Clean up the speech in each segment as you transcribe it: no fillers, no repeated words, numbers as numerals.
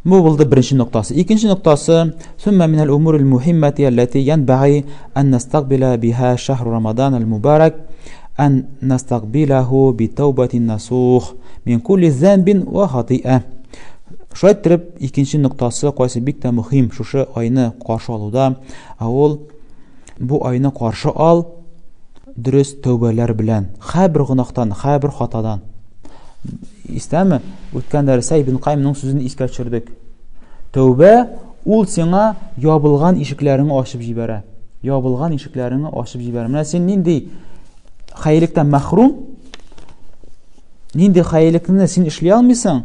Bu buldu birinci noktası. İkinci noktası ثم من الأمور المهمة التي ينبغي أن نستقبل بها شهر رمضان المبارك أن نستقبله بتوبة نصوح من كل ذنب وخطيئة. Şöyle ettirip ikinci noktası qaysı bik de mühim şuşu ayını qarşı aluda. Ol bu ayını qarşı al dürüst tövbələr bilən. Hər bir günahdan, hər bir xatadan. İstəmi? Ötən dərsə İbn Qayyimның sözünü iskə düşürdük. Tövbə ul sənə yabılğan işiklərini açıb jibərə. Yabılğan işiklərini açıb jibərə. Mənə sən nindi xeyirlikdən məhrum? Nindi xeyirlikni sən işləyə almısan?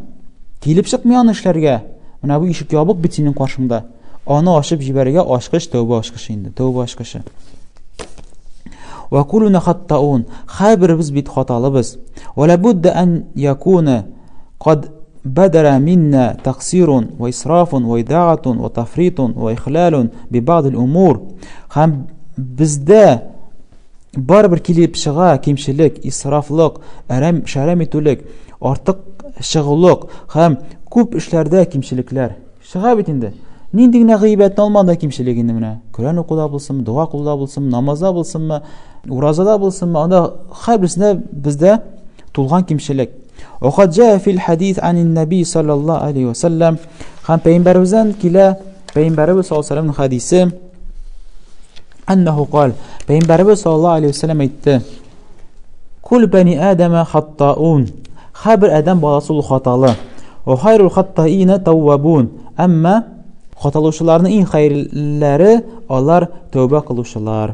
Kelib çıxmayan işlərə. Mənə bu işik yabıq bitinin qarşımda. Onu açıb jibərəyə aşqış tövbə aşqışı indi. Tövbə aşqışı. وكلنا خطاؤون خابر بز بيت خطالبز ولا بد أن يكون قد بدر منا تقصير وإسراف وإضاعة وتفريط وإخلال ببعض الأمور خم بزدا barber kilip şığa kimşilik, israflık, şəramitülük, artıq şığılıq, hem küp işlerde kimşilikler. Şığa bitinde. Nindigine gıybetini olmadan kimşiliginde mine. Kur'an okuda bulsun, dua okuda bulsun, namaza bulsun mu, urazada bulsun mu, onda her birisinde bizde tulgan kimşilik. وقد جاء في الحديث عن النبي صلى الله عليه وسلم هم Peygamberimizden kile Peygamberimiz sallallahu aleyhi ve sellem hadisi أنه قال Peygamberimiz sallallahu aleyhi ve sellem aytdı. Kul bani Adem hattaun. Her bir adam balası ol hatalı. O hayrul hattaine tawwabun. Amma xatalıqçıların en xeyirləri onlar tövbə qılışırlar.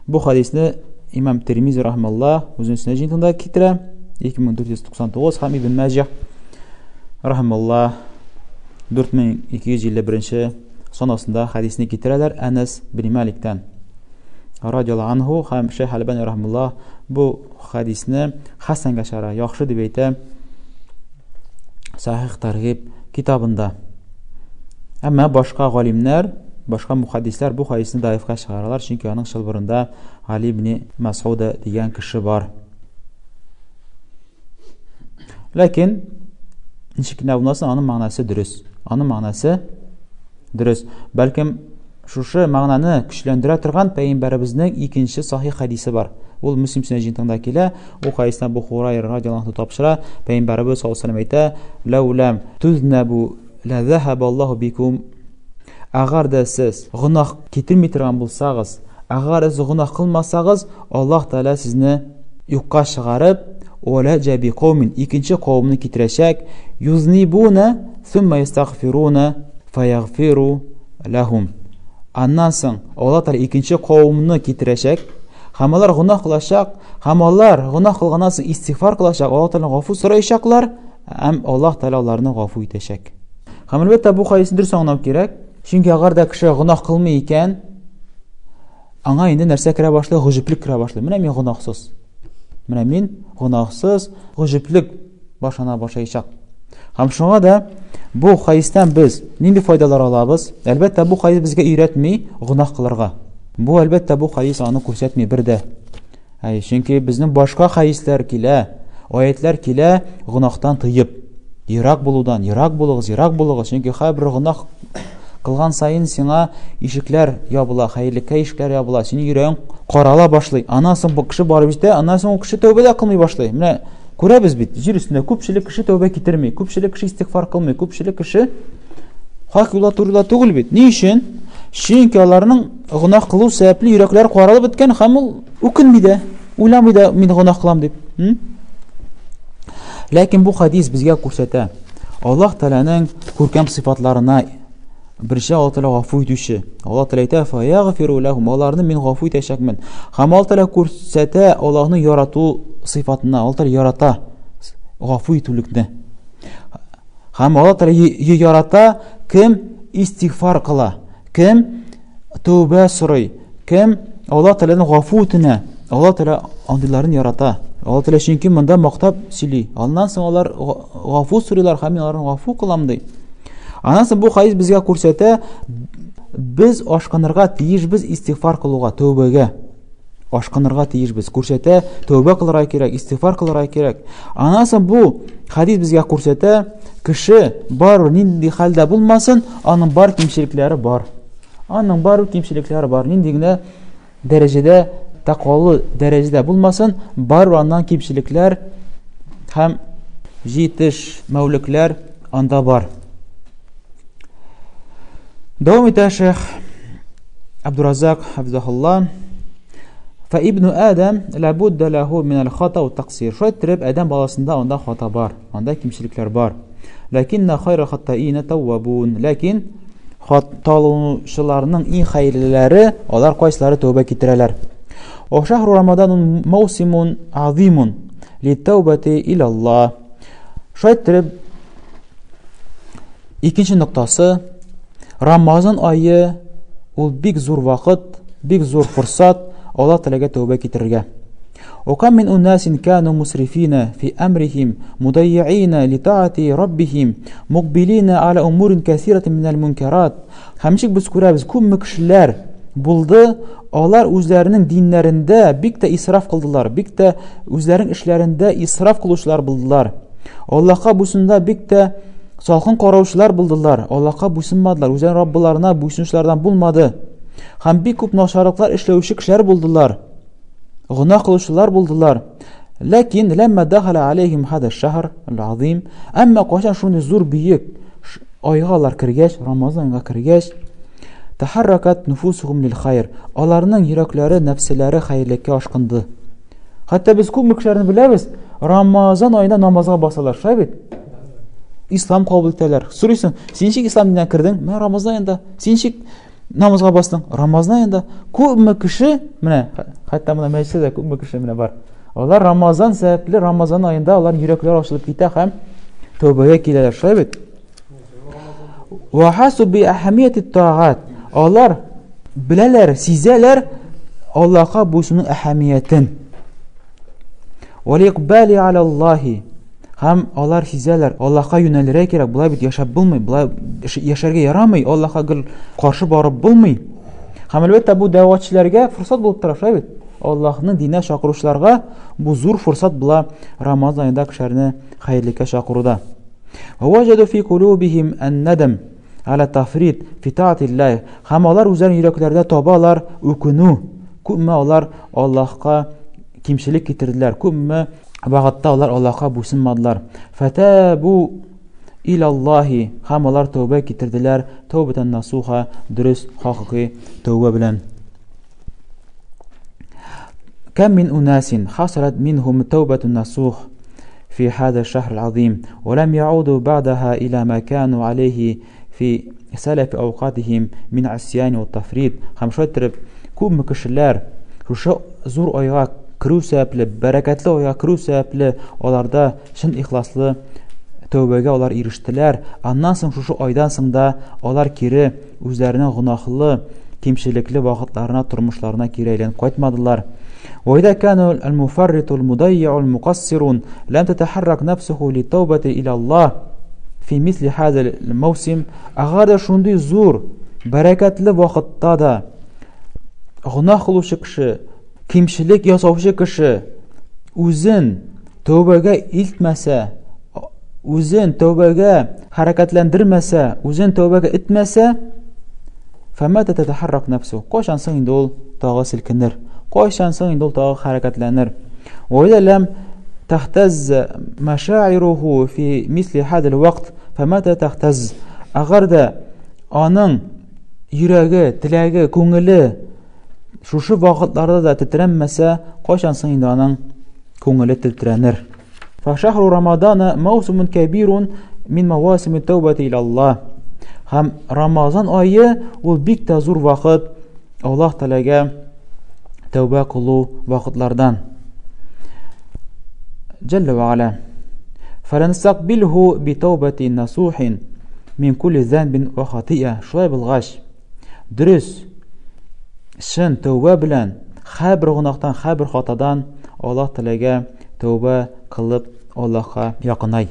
Bu hadisni İmam Tirmizi rahmetullah özünün sünəcində gətirə 2499 ham İbn Macah rahmetullah 4251 sonrasında hadisini gətirələr Ənas bin Malikdən radiyallahu anhu ham Şeyh Albani rahmetullah bu hadisni hasan qəşara yaxşı deyə aytdı Sahih Targhib kitabında. Ama başka galimler, başka muhaddisler bu hadisini daifqa çıkarırlar. Çünkü onun şılbırında Ali ibn Mas'ud diyen kişi var. Lakin nişikine bulunasın onun manası dürüst. Onun manası dürüst. Belki şu mananı güçlendirə turgan Peygamberimizin ikinci sahih hadisi var. Ol Müslim sünəcindəkilə o hadisdən bu Hurayra radiyallahu anh tapşıra Peygamberimiz sallallahu aleyhi ve sellem "Ləuləm tuznabu la zahaba Allahu bikum." Agar da siz günah ketirmətirən bulsağız, agar siz günah qılmasağız, Allah Teala sizni yuqqa çıxarıb "Olaca bi qawmin" ikinci qavmni ketirəcək, "Yuznibuna thumma yastaghfiruna fayaghfiru lahum." Ondan soň Allah Teala ikinci qavmni ketirəcək. Hamalar günah qılacaq, hamalar günah qılğandan soň istiğfar qılacaq, Allah Teala ғafу sorayacaqlar, hem Allah Teala onlarını ғafу etəcək. Ham əlbəttə bu hadisni dürüst anlamaq kerak. Çünki agar da kişi günah qılmay ikən, anga indi нәрсә kirə başlayır, gücüplük kirə başlayır. Менә мен günahsız. Менә мен günahsız, gücüplük başına başlayacaq. Ham şuna da bu hadisdən biz nindi faydalar alabız? Əlbəttə bu hadis bizə öyrətmir günah qılırğa. Bu əlbəttə bu hadis onu göstərmir bir də. Çünki bizning başqa hadislər kilə, ayətlər kilə günahdan tıyıb, yirak buludan, yirak bulığız. Çünki hər bir günah qılğan sayın sənə işiklər yabıla, xeyirlikə işiklər yabıla, sənin yürəyin qarala başlayır. Anasın bu kişi barıb işte, anasın o kişi tövbədə qılmay başlayır. Mənə görəbiz bit, yer üstündə köpçülük kişi tövbə getirmir, köpçülük kişi istiğfar qılmır, köpçülük kişi haq yola turula tugul bit. Nə üçün? Çünki onların günah qılу səbəbli yürəkləri qaralıb bitgan, hamı ukunmaydı, uylamaydı men günah qılam deb. Lakin bu hadis bizə göstərə Allah Teala'nın görkəm sıfatlarına bircə Allah Teala ғafу etүче. Allah Teala aytır: "Fayaghfiru lahum." Onlarını men ғafу etəcəkмен. Ham Allah Teala göstərə Allah'ın yaratу sıfatına, Allah Teala yarata ғafу etүлүкне. Ham Allah Teala yarata kim istiğfar qıla, kim tövbə soray, kim Allah Teala'nın ғafу etine, Allah Teala onlarını yarata. Allah Teala çünki mında maqtab sili. Ondan soň onlar ғafу sorular, ham onların ғafу qılam dey. Ondan soň bu hadis bizə göstərə biz aşqanırğa tiyij biz istiğfar qılığa, tövbəyə. ашкынырга тиешбез, күрсәтә, тәүбә кылырга кирәк, истигъфар кылырга кирәк. Аннан соң бу хадис безгә күрсәтә, кеше бар нинди хәлдә булмасын, аның бар кимчелекләре бар. Аның бар кимчелекләре бар. Нинди генә дәрәҗәдә, тақвалы дәрәҗәдә булмасын, бар аннан кимчелекләр һәм җитеш, мәүлекләр анда бар. Дәвам итә Шейх Абдуразак хафизахуллаһ. فابن آدم لابد له من الخطأ والتقصير. Шулай итеп, Адәм баласында анда хата бар, анда кимчелекләр бар. Ләкинна хайра хаттаина таввабун. Ләкин хаталаучыларның иң хәерлеләре, алар кайсылары тәүбә китерәләр. Ва шахру рамадан маусимун азимун литаубати ила Аллах. Шулай итеп, икенче ноктасы, Рамазан айы ул бик зур вакыт, бик зур фурсат Аллах Тәгаләгә тәүбә китерергә. وكم من أناس كانوا مسرفين في أمرهم مضيعين لطاعة ربهم مقبلين على أمور كثيرة من المنكرات. Һәмшик без күрәбез, күпме кешеләр булды, алар үзләренең диннәрендә бик тә исраф кылдылар, бик тә үзләренең эшләрендә исраф кылучылар булдылар. Аллаһка буйсында бик тә салкын караучылар булдылар. Аллаһка буйсынмадылар, үзләренең Раббыларына буйсынучылардан булмады. Һәм бик күп начарлыклар эшләүче кешеләр булдылар. Гынах кылучылар булдылар. Ләкин ләмма дахала алейхим хада шахр ал-азим, әмма кайчан шундый зур биек айга алар кергәч, Рамазан айга кергәч, тахарракат нуфусухум лил хайр. Аларның йөрәкләре, нәфселәре хәйрлеккә ашкынды. Хәтта без күп кешеләрне беләбез, Рамазан аенда намазга басалар, шулай бит? Ислам кабул итәләр. Сорыйсың, син ничек ислам диненә кирдең? Мен Рамазан аенда. Син ничек намазга бастың? Рамазан аенда. Күпме кеше, менә, хәтта менә мәҗлестә күпме кеше менә бар. Алар Рамазан сәбәпле, Рамазан аенда алар йөрәкләре ачылып китә һәм тәүбәгә киләләр, шулай бит? Ва хасу би әһәмияти таагат. Алар беләләр, сизәләр Аллаһка буйсынуның әһәмиятен. Ва лиqbali ала Аллаһи. Һәм алар сизәләр, Аллаһка юнәлергә кирәк, булай бит яшәп булмый, булай яшәргә ярамый, Аллаһка гел каршы барып булмый. Һәм әлбәттә бу дәватчыларга фурсат булып тора, шулай бит? Аллаһның диненә чакыручыларга бу зур фурсат була Рамазан аенда кешеләрне хәйрлеккә чакыруда. Ва ваҗаду фи кулубихим ан-надам ala tafrid fi ta'atillah. Һәм алар үзләренең йөрәкләрендә табалар үкенү. Күпме алар Аллаһка кимчелек китерделәр, күпме вакытта алар Аллаһка буйсынмадылар. Фатабу ила Аллаһи. Һәм алар тәүбә китерделәр, тәүбәтән насуха, дөрес, хакыйкый тәүбә белән. Кам мин унасин хасарат минхум тәүбәтун насух في هذا الشهر العظيم ولم يعودوا بعدها إلى ما كانوا عليه في سلف أوقاتهم من عصيان والتفريط. Һәм шулай итеп, күпме кешеләр шушы зур айга кирү сәбәпле, бәрәкәтле айга кирү сәбәпле аларда чын ихласлы тәүбәгә алар ирештеләр. Аннан соң шушы айдан соң да алар кире үзләренең гынахлы, кимчелекле вакытларына, тормышларына кире әйләнеп кайтмадылар. وإذا كان المفرط المضيع المقصر لم تتحرك نفسه للتوبة إلى الله في مثل هذا الموسم, أغاد شوندي زور بركات لوقتта да гынах кылучы кеше, кимчелек ясаучы кеше үзен тәүбәгә илтмәсә, үзен тәүбәгә хәрәкәтләндермәсә, үзен тәүбәгә итмәсә, فمتى تتحرك نفسه, кайчан соң инде ул тагы селкенер, кайчан соң инде ул тагы хәрәкәтләнер. وإذا لم تهتز مشاعره في مثل هذا الوقت فمتى تهتز, أغر да аның йөрәге, теләге, күңеле шушы вакытларда да тетрәнмәсә, кайчан соң инде аның күңеле тетрәнер. فشهر رمضان موسم كبير من مواسم التوبة إلى الله. Һәм Рамазан айы ул бик тә зур вакыт Аллаһ Тәгаләгә тәүбә кылу вакытлардан. Җәллә ва ала. فلنستقبله بتوبة نصوح من كل ذنب وخطيئة. Шулай булгач, дөрес, шын тәүбә белән һәр гынахтан, һәр хатадан Аллаһ Тәгаләгә тәүбә кылып Аллаһка якынай.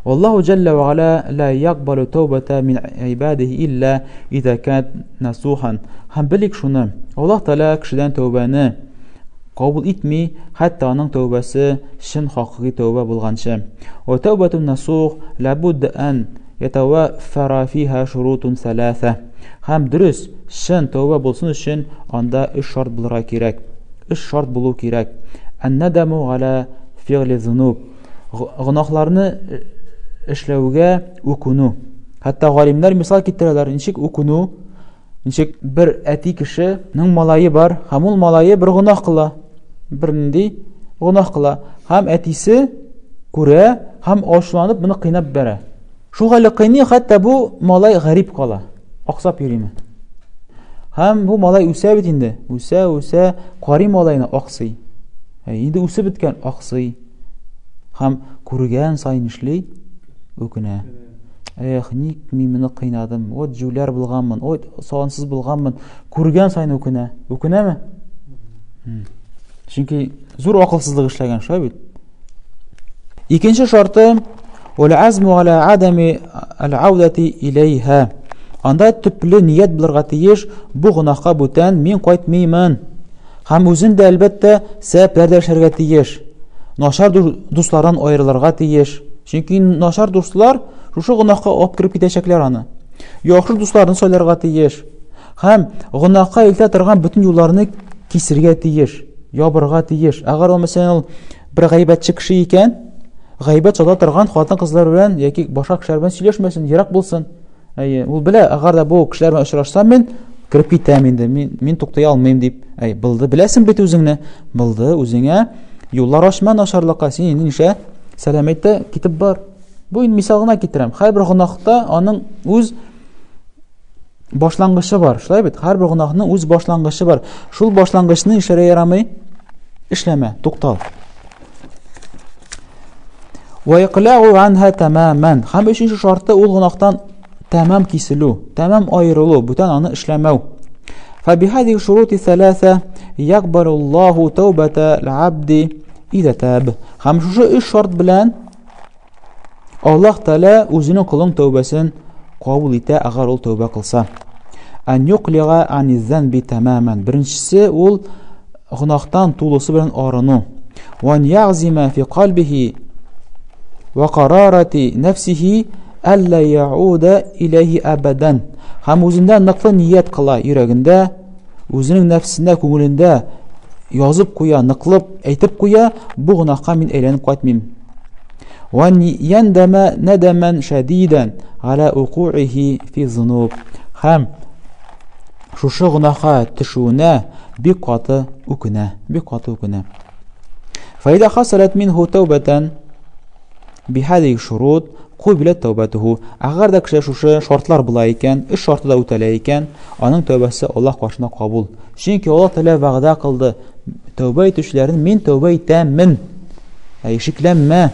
والله جل وعلا لا يقبل توبة من عباده إلا إذا كانت نصوحا. Һәм белик шуны, Аллаһ Тәгалә кешедән тәүбәне кабул итми, хәтта аның тәүбәсе шин хакыйкый тәүбә булганчы. Ва тәүбәтун насух лабудда ан ятаваффара фиха шурутун саласа. Һәм дөрес, шин тәүбә булсын өчен анда 3 шарт булырга кирәк. 3 шарт булу кирәк. Ан-надаму ала фи'ли зунуб. Гынахларны эшләүгә үкүнү. Хәтта галимнәр мисал китерәләр, ничек үкүнү, ничек бер әти кешенең малае бар, һәм ул малае бер гынах кыла. Бер нинди гынах кыла. Һәм әтисе күрә, һәм ачуланып моны кыйнап бәрә. Шул хәле кыйный, хәтта бу малай гарип кала. Аксап йөриме. Һәм бу малай үсә бит инде. Үсә, кари малайны аксый. Инде үсеп биткән аксый. Һәм күргән сайын эшли, үкенә. Эх, ник мин моны кыйнадым? Ой, җүләр булганмын, ой, савансыз булганмын. Күргән сайын үкенә. Үкенәме? Чөнки зур акылсызлык эшләгән шулай бит. Икенче шарты вал-азму ала адами ал-аудати илейха. Анда төпле ният булырга тиеш, бу гынахка бүтән мин кайтмыймын. Һәм үзен дә әлбәттә сәбәпләр эшләргә тиеш. Нашар дуслардан аерылырга тиеш. Чөнки нашар дуслар шушы гынахка алып кирип китәчәкләр аны. Яхшы дусларны сайларга тиеш. Һәм гынахка илтә торган бүтән юлларны кисергә тиеш, ябырга тиеш. Әгәр ул мәсәлән бер гайбәтче кеше икән, гайбәт сата торган хатын-кызлар белән яки башка кешеләр белән сөйләшмәсен, ерак булсын. Ул белә, әгәр дә бу кешеләр белән очрашсам, мин кирип китәм инде, мин туктай алмыйм дип. Булды, беләсең бит үзеңне. Булды, үзеңә юллар ачма нашарлыкка. Син инде нишлә? Сәламәттә китеп бар. Бу ин мисал гына китерәм. Һәрбер гынахта аның үз башлангычы бар. Шулай бит? Һәрбер гынахның үз башлангычы бар. Шул башлангычны эшләргә ярамый. Эшләмә, туктал. Ва иqla'u anha tamaman. Һәм өченче шарты ул гынахтан тамам киселү, тамам аерылу, бүтән аны эшләмәү. فبهذه الشروط الثلاثة يقبل الله توبة العبد إذا تاب. Һәм шушы 3 шарт белән Аллаһ Тәала үзенең кулын тәүбәсен кабул итә, әгәр ул тәүбә кылса. Ан юqliga ан az-zanbi tamaman. Беренчесе ул гынахтан тулысы белән арыну. Ва я'zima fi qalbihi wa qararati nafsihi alla ya'uda ilayhi abadan. Һәм үзендә ныклы ният кыла, йөрәгендә, үзенең нәфсендә, күңелендә язып куя, ныклып әйтеп куя, бу гынахка мин әйләнеп кайтмыйм. Ва яндама надаман шадидан ala уқу'ihi fi зунуб. Һәм шушы гынахка төшүенә бик каты үкенә. Файда хасалат минху тәүбәтан бихадиhi шурут قبلت توبته. Әгәр дә кеше шушы шартлар була икән, 3 шарты да үтәлә икән, аның тәүбәсе Аллаһ кашына кабул. Чөнки Аллаһ Тәала вәгъдә кылды. Тәүбә итүчеләрен мин тәүбә итәмен. Шикләнмә.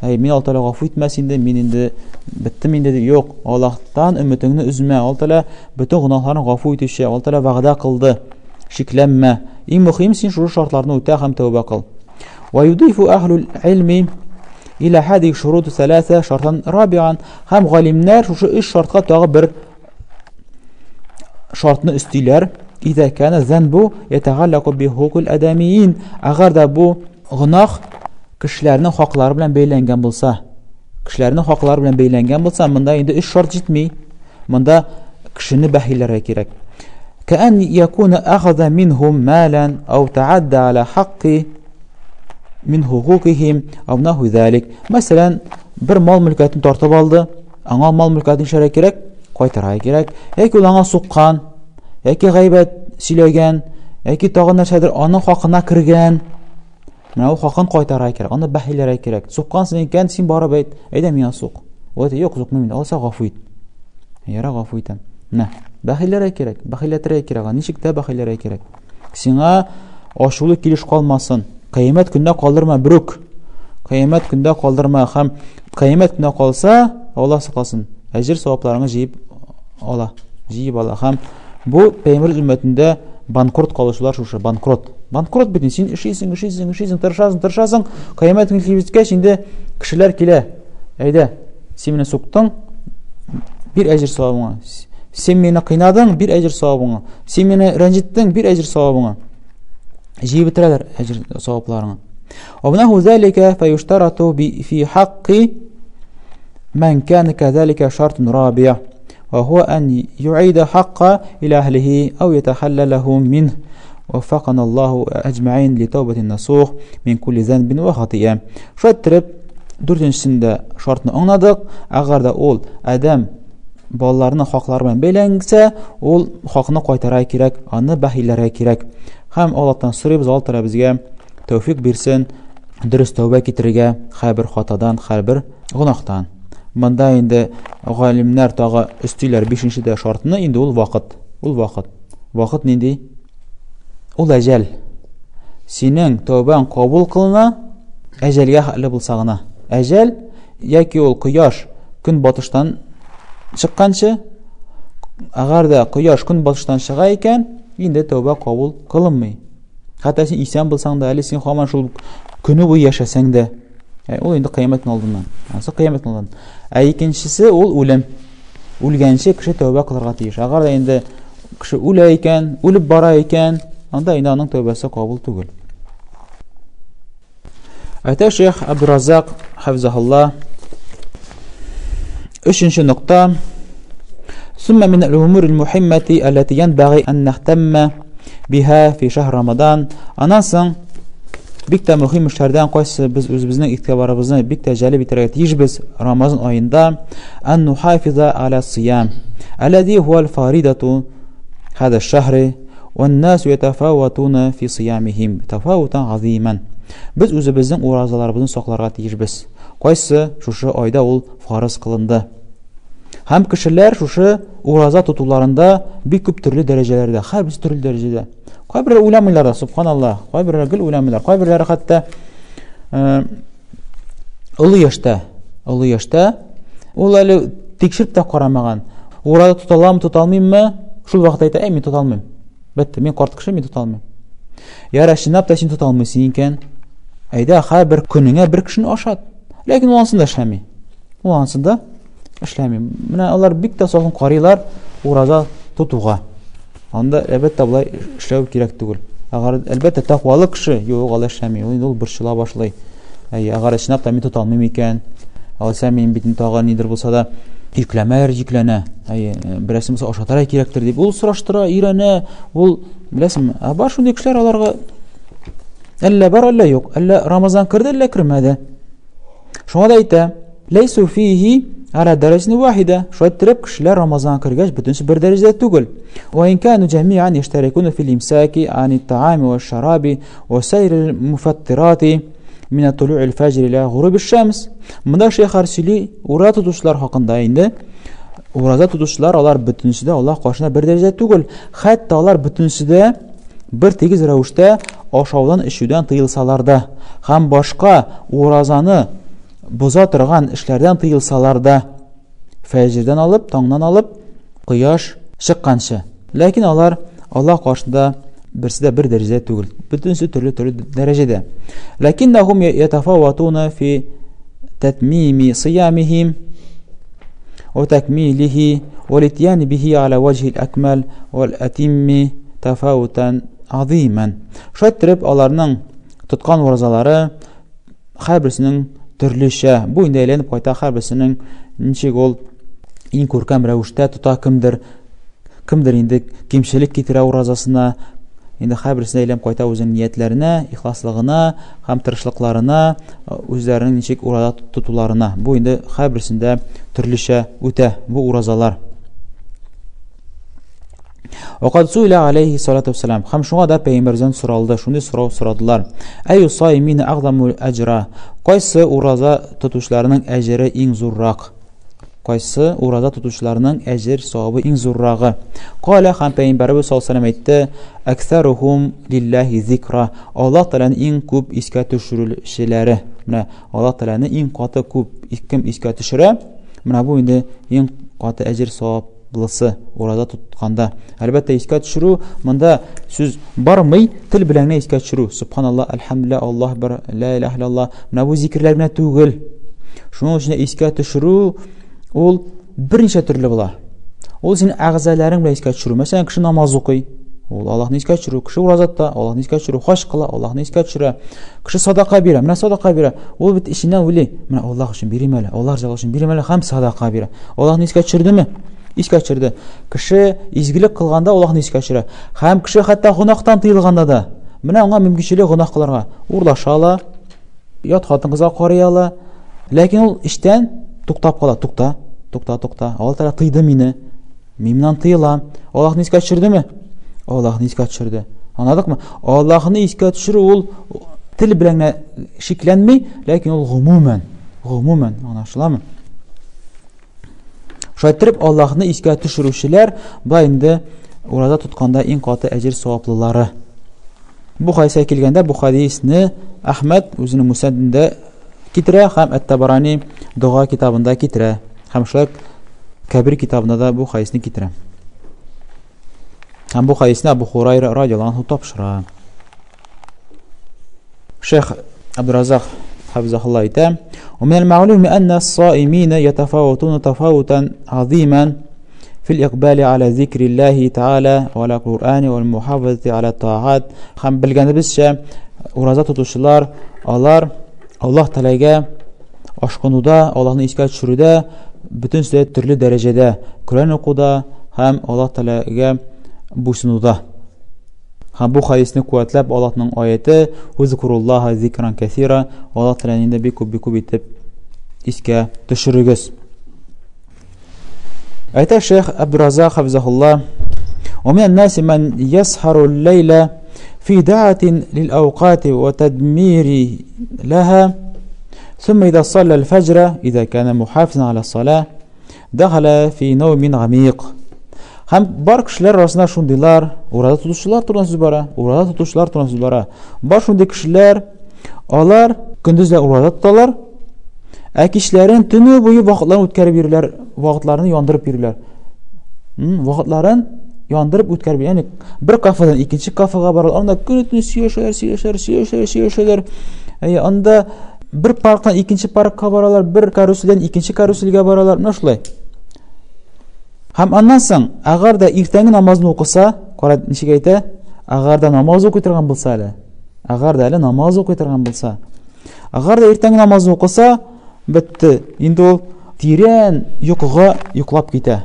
Мин Аллаһ Тәала гафу итмәс инде, мин инде биттем инде. Юк, Аллаһтан өмөтеңне үзмә. Аллаһ Тәала бүтән гынаһларны гафу итүче. Аллаһ Тәала вәгъдә кылды. Шикләнмә. Иң мөһим син шушы шартларны үтә һәм тәүбә кыл. Ва юдифу аһлул илми إلى هذه الشروط الثلاثة شرطا رابعا. هم غالمنار شو إيش شرطها تغبر شرطنا استيلار إذا كان الذنب يتعلق بحقوق الآدميين. أغار دابو غناخ كشلارنا حقلار بلان بيلانگان بلسا. كشلارنا حقلار بلان بيلانگان بلسا. من دا إنده إيش شرط جتمي. من دا كشن بحيلار كيرك. كأن يكون أخذ منهم مالا أو تعدى على حقه min hukukihim aw nahu zalik. Mesela bir mal mülkatını tartып aldı. Аңа mal mülkatını şərə kerak, qaytarğa kerak. Яки ул аңа суққан, яки гайбәт сөйләгән, яки тагын нәрсәдер аның хакына кергән. Менә ул хакын кайтарга кирәк. Аны бәһиләргә кирәк. Суқкансың икән, син барып әйт, әйдә миңа суқ. Ул әйтә, юк, суқмыйм. Алса гафу ит. Яра гафу итәм. Менә, бәһиләргә кирәк, бәһиләтергә кирәк. Ничек тә бәһиләргә кирәк. Сиңа ашулы килеш калмасын. Кыямәт көндә калдырма бүрек. Кыямәт көндә калдырма һәм кыямәт көндә калса, Аллаһ сакласын. Әҗр савапларыңны җыеп ала. Һәм бу пәйгамбер өммәтендә банкрот калышулар шушы, банкрот. Банкрот бит син эшлисең, тырышасың. Кыямәт көне килгәч инде кешеләр килә. Әйдә, син мине суктың, бир әҗр савабыңа. Син мине кыйнадың, бир әҗр савабыңа. Син мине рәнҗеттең, бир әҗр савабыңа. җыеп бетерәләр әҗр савапларны. ومنه ذلك فيشترط في حق من كان كذلك شرط رابع وهو أن يعيد حق إلى أهله أو يتحلله منه وفقنا الله أجمعين لتوبة النصوح من كل ذنب وخطيئة. Şöyle dördüncüsünde şartını anladık. Eğer de ol adam балаларының хакларымен бәйләнсә, ул хакны кайтарырга кирәк, аны бәхилләргә кирәк. Һәм Аллаһтан сорыйбыз, Алла Тәгалә безгә тәүфик бирсен, дөрес тәүбә китерергә, һәрбер хатадан, һәрбер гынахтан. Монда инде галимнәр тагы өстиләр 5нче шартны, инде ул вакыт. Ул вакыт. Вакыт нинди? Ул әҗәл. Синең тәүбәң кабул кылына, әҗәлгә хәле булса гына. Әҗәл яки ул кояш көн батыштан чыкканчы, агар да кояш көн батыштан чыга икән, инде тәүбә кабул кылынмый. Хәтта син исән булсаң да, әле син һаман шул көне буе яшәсәң дә, ул инде кыямәтнең алдыннан. Асы кыямәтнең алдыннан. Икенчесе ул үлем. Үлгәнче кеше тәүбә кылырга тиеш. Агар да инде кеше үлә икән, үлеп бара икән, анда инде аның тәүбәсе кабул түгел. Әйтә Шейх Абдураззак хафизахуллах 3нче нукта ثم من الأمور المهمة التي ينبغي أن نهتم بها في شهر رمضان. Анан соң бик тә мөһим эшләрдән кайсы без үзебезнең игътибарыбызны бик тә җәлеп итәргә тиешбез Рамазан аенда أن نحافظ على الصيام الذي هو الفريضة هذا الشهر والناس يتفاوتون في صيامهم تفاوتا عظيما. Biz үзебезнең уразаларыбызны сакларга тиешбез. Кайсы шушы айда ул фарыз кылынды. Һәм кешеләр шушы ураза тутуларында бик күп төрле дәрәҗәләрдә, һәрбер төрле дәрәҗәдә. Кайбер уламыйлар, субханаллах, кайбер гел уламыйлар, кайберләре хәтта улы яшьтә ул әле тикшереп тә карамаган. Ураза туталамы, туталмыйммы? Шул вакытта әйтә, мин туталмыйм. Бетте, мин карт кеше, мин туталмыйм. Яра шинап та син туталмыйсың икән. Әйдә, һәрбер көнеңә бер кешене ашат. Ләкин ул ансында эшләми. Ул ансында эшләми. Менә алар бик тә сафын карыйлар ураза тутуга. Анда әлбәттә булай эшләү кирәк түгел. Агар әлбәттә тақвалы кеше юк алай эшләми. Ул борчыла башлый. Агар шинап та мин туталмыйм икән. Алса мин битен тагы нидер булса да йөкләнә. Берәсе булса ашатырга кирәктер дип ул сораштыра, ирәнә. Ул беләсеңме? Бар шундый кешеләр аларга әллә бар, әллә юк. Әллә Рамазан кирде, әллә кирмәде. Шуңа да әйтә, ләйсу фиһи ала дәрәҗәтин вахида. Шуңа тирәп кешеләр Рамазан кергәч бөтенсе бер дәрәҗәдә түгел. Ва ин кану җәмиан яштарикуна фил имсаки ани ат-таами ваш-шараби ва сайр al-mufattirati min at-tulu' al-fajr ila ghurub ash-shams. Монда Шейх Арсили ураза тутучылар хакында инде. Ураза тутучылар алар бөтенседә Аллаһ кашына бер дәрәҗәдә түгел. Хәтта алар бөтенседә бер тигез рәвештә ашаудан ишүдән тыелсалар да, һәм башка уразаны боза торган эшләрдән тыелсалар да, фәҗрдән алып, таңнан алып, кояш чыкканчы. Ләкин алар Аллаһ кашында берсе дә бер дәрәҗәдә түгел. Бөтенсе төрле дәрәҗәдә. Ләкиннәһум ятафаватуна фи татмими сиямихим ва такмилиhi ва литьян биhi ala wajhi al-akmal wal atimmi tafawutan azîman. Şöyle аларның тоткан уразалары һәрберсенең төрлечә. Бу инде әйләнеп кайта һәрберсенең ничек ул иң күркәм рәвештә тота кемдер инде кимчелек китерә уразасына. Инде һәрберсенә әйләнеп кайта үзенең ниятләренә, ихласлыгына һәм тырышлыкларына, үзләренең ничек ураза тутуларына. Бу инде һәрберсендә төрлечә үтә бу уразалар. وقد سئل عليه الصلاة والسلام һәм шуңа да пәйгамбәрдән соралды, шундый сорау сорадылар. Әй саймин әгъзаму аҗра. Кайсы ураза тотучыларның әҗере иң зуррак? Кайсы ураза тотучыларның әҗер савабы иң зуррагы? Кала һәм пәйгамбәрбез саллаллаху алейһи ва сәллям әйтте: "Аксарухум лиллаһи зикра." Аллаһ Тәгаләнең иң күп искә төшерүчеләре. Менә Аллаһ Тәгаләне иң каты күп кем искә төшерә? Менә бу инде иң каты әҗер савап булысы ураза тотканда. Әлбәттә искә төшерү, монда сүз бармый, тел белән генә искә төшерү. Субханаллах, альхамдулилlah, Аллаһ бар, ла илаһа иллаллах. Менә бу зикрләр генә түгел. Шуның өчен искә төшерү ул берничә төрле була. Ул син әгъзаларың белән искә төшерү. Мәсәлән, кеше намаз укый. Ул Аллаһны искә төшерү, кеше уразатта Аллаһны искә төшерү, хаҗ кыла, Аллаһны искә төшерә, кеше садака бирә, менә садака бирә. Ул бит ишеннән уйлый, менә Аллаһ өчен бирим әле, Аллаһ ризалыгы өчен бирим әле һәм садака бирә. Аллаһны искә төшердеме? Искә төшерде. Кеше изгелек кылганда Аллаһны искә төшерә. Һәм кеше хәтта гынахтан тыелганда да, менә аңа мөмкинчелек гынах кылырга, урлаша ала, ят хатын-кызга карый ала, ләкин ул иштән туктап кала, тукта. Аллаһ Тәгалә тыйды мине. Мин менән тыелам. Аллаһны искә төшердеме? Аллаһны искә төшерде. Анладыкмы? Аллаһны искә төшерү ул тел белән шикләнми, ләкин ул гомумән, аңлашыламы? Шайтырып Аллаһны искә төшерүчеләр ба инде ураза тотканда иң каты әҗер саваплылары. Бу хәдискә килгәндә бу хадисне Әхмәд үзенең Мусәддендә китерә һәм Әт-Табарани Дуга китабында китерә. Һәм шулай Кабир китабында да бу хадисне китерә. Һәм бу хадисне Абу Хурайра радиллаһу анһу тапшыра. Шейх Абдуразак حفظه الله ومن المعلوم أن الصائمين يتفاوتون تفاوتا عظيما في الإقبال على ذكر الله تعالى وعلى القرآن والمحافظة على الطاعات هم بالجانبسة urazat tutuşlar Allah Teala'ya aşkınıda, Allah'ın iskə düşürüdə, bütün sizə türlü dərəcədə Kur'an okuda, həm Allah Teala'ya busunuda. Həm bu hadisini kuvvetlab Allah'ın ayeti "Uzkurullaha zikran kesira" Allah Teala'nın da bir kub itib iskə düşürügüz. Ayta Şeyh Abdurazak hafizahullah ومن الناس من يسهر الليل في دعة للأوقات وتدمير لها ثم إذا صلى الفجر إذا كان محافظا على الصلاة دخل في نوم عميق. Hem bar kişiler arasında şundilar, orada tutuşlar turnansız bara. Bar şundi kişiler, onlar gündüzler orada tutarlar. Kişilerin tünü boyu vakitlerini ütkərib verirler, vakitlerini yandırıp verirler. Vakitlerini yandırıp ütkərib verirler. Yani bir kafadan ikinci kafaya barırlar. Onda günütünü siyeşler. Onda bir parktan ikinci parka barırlar, bir karuselden ikinci karuselge barırlar. Naşılay? Hem ondan soң, agar da ertangi namozni o'qisa, qara nishga ayta, agar da namoz o'qitirgan bo'lsa, agar da ertangi namozni o'qisa, bitdi. Endi u teran uyquga yuqlab ketadi.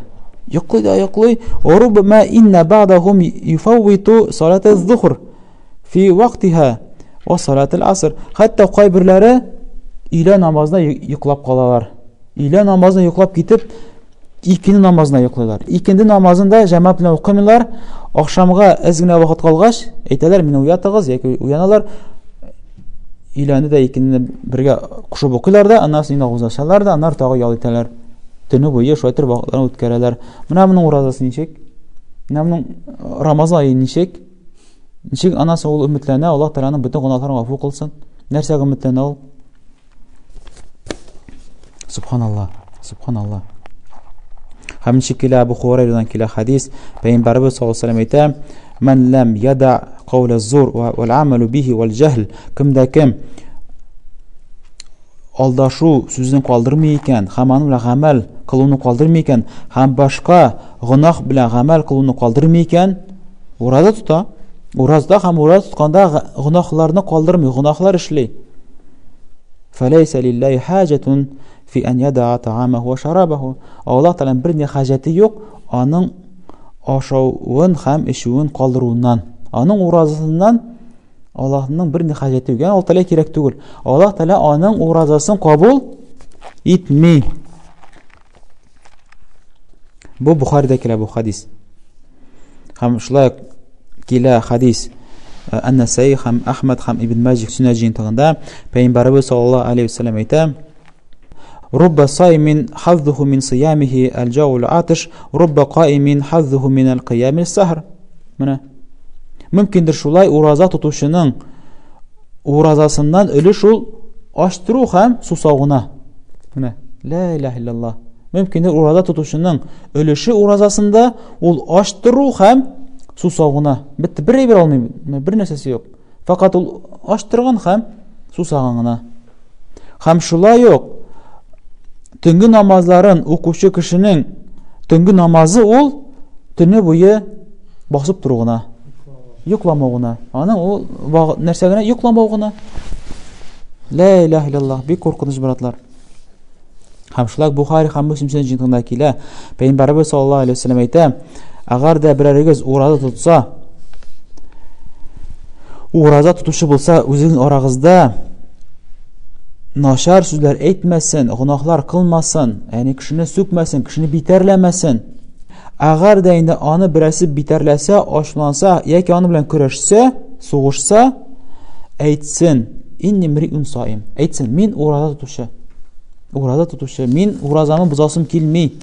Yuqlaydi. Urubma inna ba'dahum yufawwitu salat az-zuhr fi vaqtiha va salat al-asr. Hatta qaybirlari ila namozda yuqlab qolalar. Ila namozda yuqlab ketib İkindi namazına yoklaylar. İkindi namazında cemaat bilen okumuyorlar. Akşamga ezgine vakit kalgaç, eyteler meni uyatığız, yoki uyanalar. İlanı da ikindi birge kuşup okuylar da, ondan sonra uzlaşarlar da, onlar tağı yal eteler. Tünü boyu şöyle vakitlerini ötkereler. Buna bunun urazası nişek? Buna bunun Ramazan ayı nişek? Nişek anası ol ümitlerine Allah Teala'nın bütün günahlarını affı kılsın. Nerse ümitlerine ol? Subhanallah. Hem şekilde Abu Hurayra'dan kila hadis Peygamberimiz sallallahu aleyhi ve sellem "Men lem yada kavle zur vel amelu bihi vel cehl" kim aldaшу sözünü kaldırmayken, hem anı bilen amel kılını kaldırmayken, hem başka günah bilen amel kılını kaldırmayken orada tuta. Orazda hem orada tutkanda günahlarını kaldırmıyor, günahlar işley. Feleyse lillahi hacetun fi an yada'a ta'amahu ve şarabahu. Allah Teala'nın bir ne haceti yok, onun aşavun hem işuvun kaldırığından, onun urazasından Allah'ın bir ne haceti yok. Yani Allah Teala gerek değil. Allah Teala onun urazasını kabul etmey. Bu Bukhari'de kila bu hadis. Hem şulay kila hadis An-Nasai hem Ahmed hem İbn Majah Sünnetin tağında Peygamberimiz sallallahu aleyhi ve sellem ayta Rubba saimin hazzuhu min siyamihi al-jaw'ul atish rubba qaimin hazzuhu min al-qiyamil sahr. Mümkündür şulay uraza tutuşunun urazasından ölüş ol açtırу hem susağına. La ilahe illallah. Mümkündür uraza tutuşunun ölüşü urazasında ol açtırу hem susağına. Bitti bir olmuyor. Bir nesesi yok. Fakat ol açtırgan hem susağına. Hem şulay yok. Tüngü namazların okuşu kişinin tüngü namazı ol tünü boyu basıp durğuna. Йокламау гына. Аның ул нәрсә генә? Йокламау гына. Ла илаха илляллах. Бик куркыныч братлар. Һәм шулай Бухари һәм Муслим сәнәдендә килә. Пәйгамбәрбез саллаллаһу алейһи ва саллям әйтә: "Агар да берәрегез ураза тотса, ураза тотучы булса, үзенең арагызда начар сүзләр әйтмәсен, гынахлар кылмасын, ягъни кешене сүкмәсен, кешене битәрләмәсен. Агар да инде аны берәсе битәрләсә, ачуланса, яки аны белән көрәшсә, сугышса, әйтсен: "Инни мриун саим." Әйтсен: "Мин ураза тотучы. Ураза тотучы. Мин уразамны бузасым килми."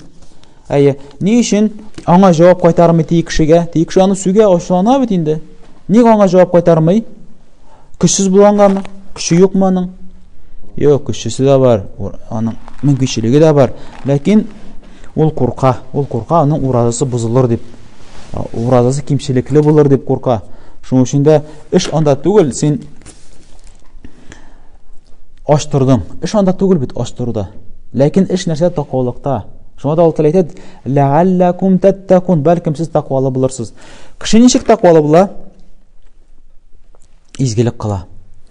Ни өчен аңа җавап кайтармый тиек кешегә? Тиек кеше аны сүгә, ачулана бит инде. Ник аңа җавап кайтармый? Көчсез булгангамы? Көче юкмы аның? Юк, көчсезе дә бар, аның мөмкинчелеге дә бар. Ләкин ул курка, аның уразасы бузылыр дип. Уразасы кимчелекле булыр дип курка. Шуның өчен дә эш анда түгел, син аштырдың. Эш анда түгел бит аштыруда. Ләкин эш нәрсә тақвалыкта. Шуңа да Алла әйтә: "Лааллакум таттакун", бәлкем сез тақвалы булырсыз. Кеше ничек тақвалы була? Изгелек кыла,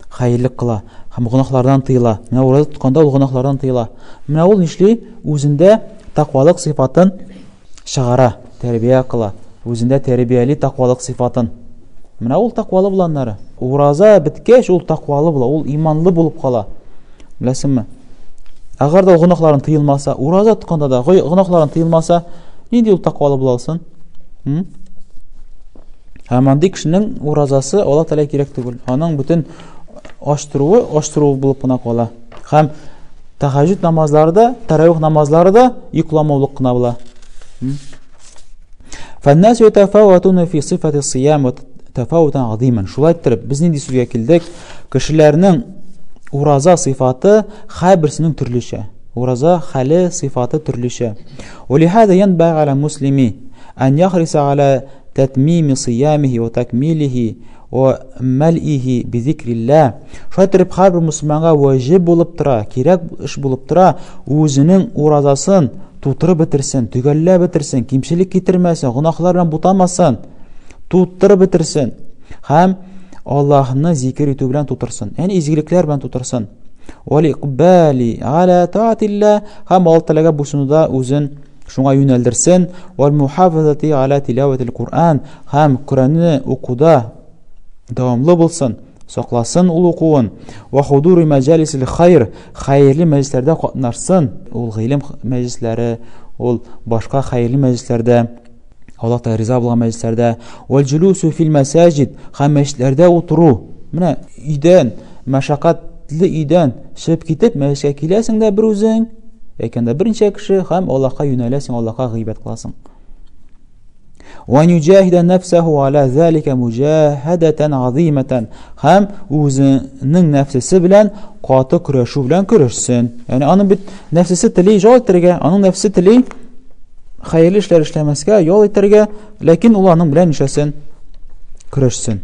хәерлек кыла, һәм гынахлардан тыела. Менә ураза тотканда ул гынахлардан тыела. Менә ул нишли? Үзендә тақвалык сыйфатын чыгара, тәрбия кыла. Үзендә тәрбияли тақвалык сыйфатын. Менә ул тақвалы булганнары. Ураза биткәч ул тақвалы була, ул иманлы булып кала. Беләсеңме? Агар да гынахларын тыелмаса, ураза тотканда да гынахларын тыелмаса, нинди ул тақвалы буласың? Һәм андый кешенең уразасы Алла Тәгалә кирәк түгел. Аның бүтән аштыру булып кына кала. Һәм тахаҗҗуд намазлары да, таравих намазлары да йокламаулык кына була. Фаннас ятафаватуна фи сифати сиям ва тафавутан азиман. Шулай итеп, без нинди сүзгә килдек? Кешеләрнең ураза сыйфаты һәрберсенең төрлечә. Ураза хәле сыйфаты төрлечә. Улихада янбагы аля муслими ан яхриса аля татмими сиямихи ва такмилихи ва малихи би зикрилlah. Шулай итеп, һәрбер мусламанга ваҗиб булып тора, кирәк эш булып тора, үзенең уразасын тутырып бетерсен, төгәлләп бетерсен, кимчелек китермәсен, гынахлар белән бутамасын, тутырып бетерсен. Һәм Аллаһны зикр итү белән тутырсын. Яни изгелекләр белән тутырсын. Валиқбали аля таатилла, һәм Алла Тәгаләгә буйсынуда үзен шуңа юнәлдерсен. Вал мухафазати аля тилаватил Кур'ан, һәм Куранны укуда дәвамлы булсын, сакласын ул укуын. Ва худури маҗалисил хайр, хәерле мәҗлесләрдә катнашсын. Ул гыйлем мәҗлесләре, ул башка хәерле мәҗлесләрдә, Аллаһ Тәгалә риза булган мәҗлесләрдә. Вал җулусу фил масаҗид, һәм мәҗлесләрдә утыру. Менә өйдән, мәшәкатьле өйдән чыгып китеп, мәҗлескә киләсең дә бер үзең, әйткәндә берничә кеше, һәм Аллаһка юнәләсең, Аллаһка гыйбат кыласың. Ва юҗаһида нафсаху аля залика муҗаһадатан азиматан, һәм үзенең нәфсесе белән каты көрәшү белән көрәшсен. Яни аның бит нәфсесе тели җал итәргә, аның нәфсе тели хәерле эшләр эшләмәскә, ял итәргә, ләкин ул аның белән нишәсен? Көрәшсен.